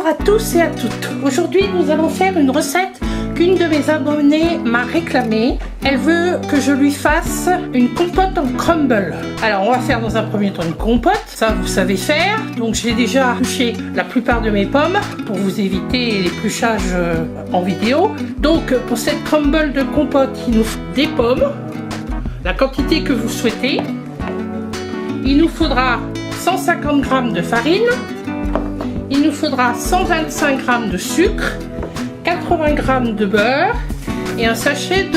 Bonjour à tous et à toutes. Aujourd'hui, nous allons faire une recette qu'une de mes abonnées m'a réclamée. Elle veut que je lui fasse une compote en crumble. Alors, on va faire dans un premier temps une compote. Ça, vous savez faire. Donc, j'ai déjà épluché la plupart de mes pommes pour vous éviter l'épluchage en vidéo. Donc, pour cette crumble de compote, il nous faut des pommes, la quantité que vous souhaitez. Il nous faudra 150 g de farine. Il nous faudra 125 g de sucre, 80 g de beurre et un sachet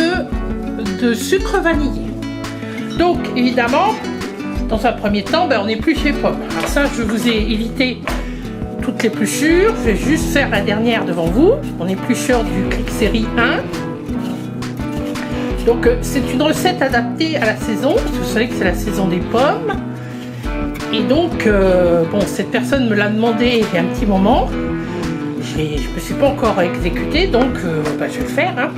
de sucre vanillé. Donc évidemment, dans un premier temps, on épluche les pommes. Alors ça, je vous ai évité toutes les épluchures. Je vais juste faire la dernière devant vous, mon éplucheur du Click Série 1. Donc c'est une recette adaptée à la saison, parce que vous savez que c'est la saison des pommes. Et donc, bon, cette personne me l'a demandé il y a un petit moment. Je ne me suis pas encore exécutée, donc je vais le faire. Hein.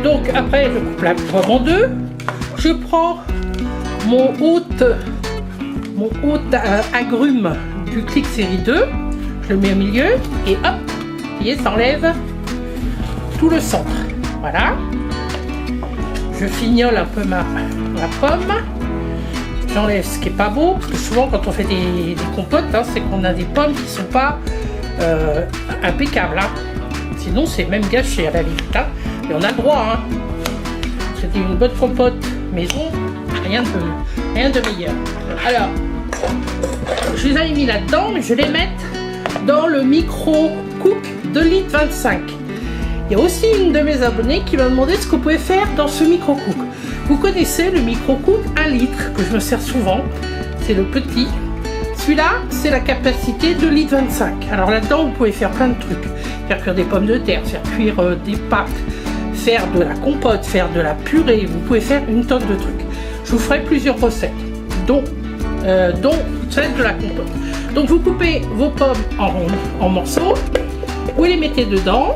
Donc après, je coupe la pomme en deux. Je prends mon haute agrume du Click Série 2. Je le mets au milieu et hop, vous voyez, ça enlève tout le centre. Voilà. Je fignole un peu la pomme. J'enlève ce qui n'est pas beau, parce que souvent quand on fait des compotes, hein, c'est qu'on a des pommes qui ne sont pas impeccables. Hein. Sinon c'est même gâché à la limite. Hein. Et on a le droit. Hein. C'était une bonne compote maison, rien de meilleur. Alors, je les ai mis là-dedans, mais je vais les mettre dans le micro-cook 2,25 litres. Il y a aussi une de mes abonnées qui m'a demandé ce qu'on pouvait faire dans ce micro-cook. Vous connaissez le micro-cook 1 litre que je me sers souvent, c'est le petit. Celui-là, c'est la capacité 2,25 litres. Alors là-dedans, vous pouvez faire plein de trucs. Faire cuire des pommes de terre, faire cuire des pâtes, faire de la compote, faire de la purée. Vous pouvez faire une tonne de trucs. Je vous ferai plusieurs recettes, dont celle de la compote. Donc vous coupez vos pommes en morceaux, vous les mettez dedans.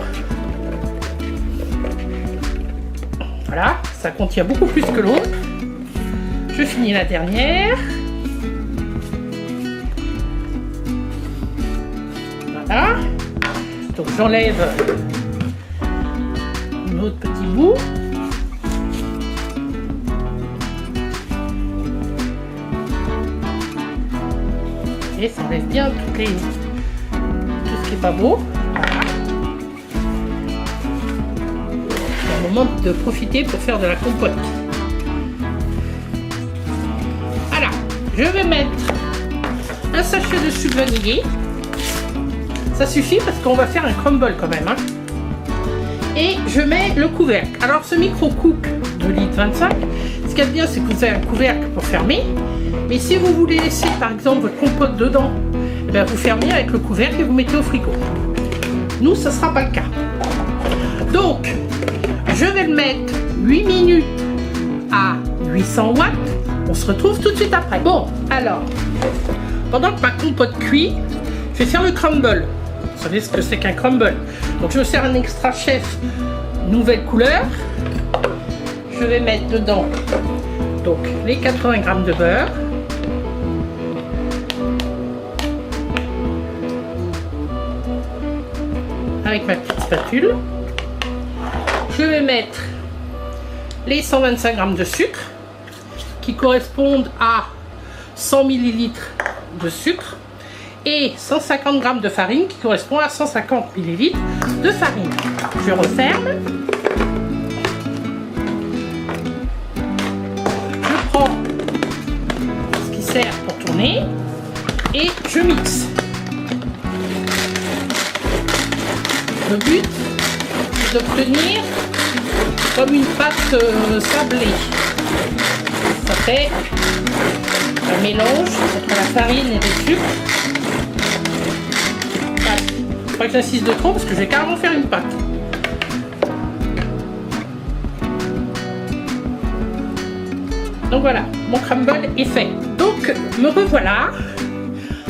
Voilà, ça contient beaucoup plus que l'autre. Je finis la dernière. Voilà. Donc j'enlève un autre petit bout. Et ça enlève bien tout ce qui n'est pas beau. Moment de profiter pour faire de la compote. Voilà, je vais mettre un sachet de sucre vanillé. Ça suffit parce qu'on va faire un crumble quand même. Hein. Et je mets le couvercle. Alors ce micro-cook de 2,25 litres, ce qu'il y a de bien, c'est que vous avez un couvercle pour fermer. Mais si vous voulez laisser par exemple votre compote dedans, eh vous fermez avec le couvercle et vous mettez au frigo. Nous, ça ne sera pas le cas. Donc, je vais le mettre 8 minutes à 800 watts. On se retrouve tout de suite après. Bon, alors, pendant que ma compote cuit, je vais faire le crumble. Vous savez ce que c'est qu'un crumble. Donc, je me sers un extra chef nouvelle couleur. Je vais mettre dedans donc les 80 g de beurre. Avec ma petite spatule. Je vais mettre les 125 g de sucre qui correspondent à 100 ml de sucre et 150 g de farine qui correspond à 150 ml de farine. Je referme. Je prends ce qui sert pour tourner et je mixe. Le but, c'est d'obtenir comme une pâte sablée. Ça fait un mélange entre la farine et le sucre. Voilà. Il faut pas que j'insiste de trop parce que je vais carrément faire une pâte. Donc voilà, mon crumble est fait. Donc me revoilà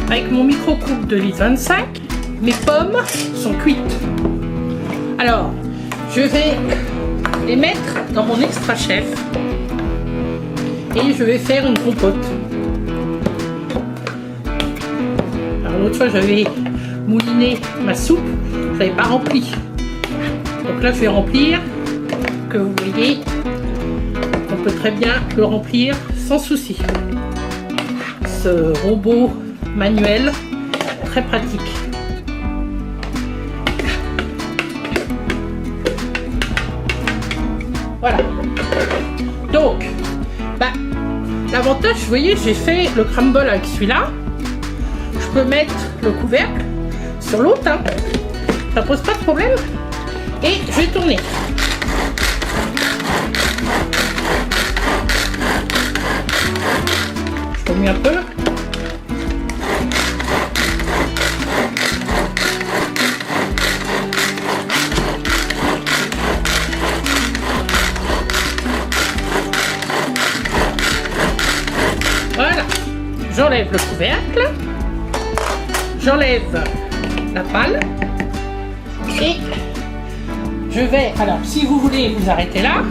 avec mon micro-cook de 2,25 litres. Mes pommes sont cuites. Alors, je vais les mettre dans mon extra chef et je vais faire une compote. Alors l'autre fois j'avais mouliner ma soupe, je n'avais pas rempli. Donc là je vais remplir, que vous voyez, on peut très bien le remplir sans souci. Ce robot manuel, très pratique. Voilà. Donc, l'avantage, vous voyez, j'ai fait le crumble avec celui-là. Je peux mettre le couvercle sur l'autre, hein. Ça pose pas de problème. Et je vais tourner. Je remue un peu. Voilà. J'enlève le couvercle. J'enlève la pâle. Et je vais, alors si vous voulez vous arrêter là,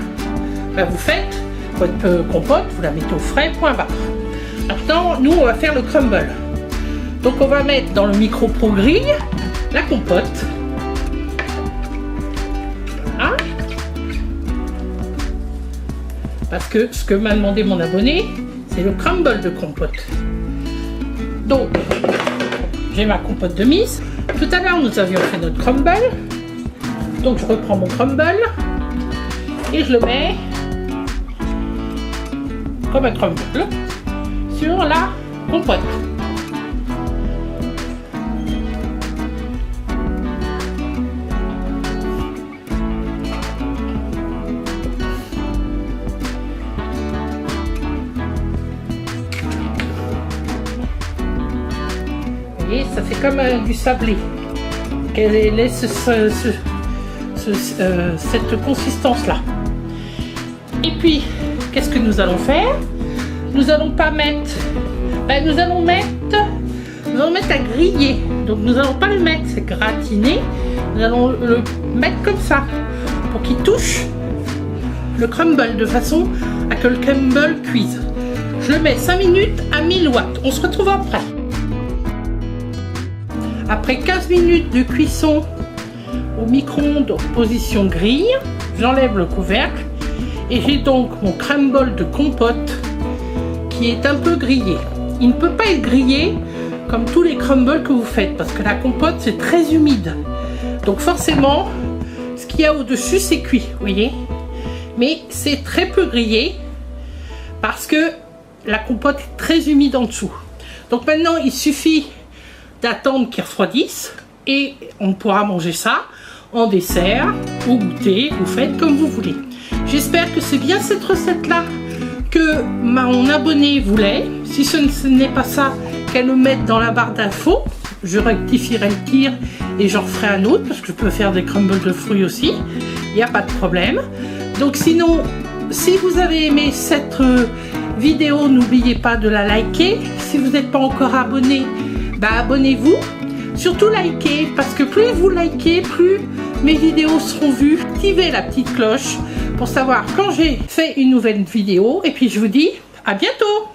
vous faites votre compote, vous la mettez au frais, point barre. Maintenant, nous on va faire le crumble. Donc on va mettre dans le micro pro grille la compote. Voilà. Parce que ce que m'a demandé mon abonné, c'est le crumble de compote. Donc, j'ai ma compote de mise. Tout à l'heure, nous avions fait notre crumble. Donc, je reprends mon crumble et je le mets comme un crumble sur la compote. Vous voyez, ça fait comme du sablé. Qu'elle laisse cette consistance-là. Et puis, qu'est-ce que nous allons faire? Nous allons pas mettre... nous allons mettre à griller. Donc, nous allons pas le mettre gratiné. Nous allons le mettre comme ça, pour qu'il touche le crumble, de façon à que le crumble cuise. Je le mets 5 minutes à 1000 watts. On se retrouve après. Après 15 minutes de cuisson au micro-ondes position grille, j'enlève le couvercle et j'ai donc mon crumble de compote qui est un peu grillé. Il ne peut pas être grillé comme tous les crumbles que vous faites parce que la compote c'est très humide. Donc forcément, ce qu'il y a au-dessus c'est cuit, vous voyez. Mais c'est très peu grillé parce que la compote est très humide en dessous. Donc maintenant il suffit d'attendre qu'il refroidisse et on pourra manger ça en dessert, au goûter, vous faites comme vous voulez. J'espère que c'est bien cette recette là que mon abonné voulait. Si ce n'est pas ça, qu'elle le mette dans la barre d'infos, je rectifierai le tir et j'en ferai un autre parce que je peux faire des crumbles de fruits aussi, il n'y a pas de problème. Donc sinon, si vous avez aimé cette vidéo, n'oubliez pas de la liker. Si vous n'êtes pas encore abonné, abonnez-vous. Surtout likez, parce que plus vous likez, plus mes vidéos seront vues. Activez la petite cloche pour savoir quand j'ai fait une nouvelle vidéo. Et puis je vous dis à bientôt.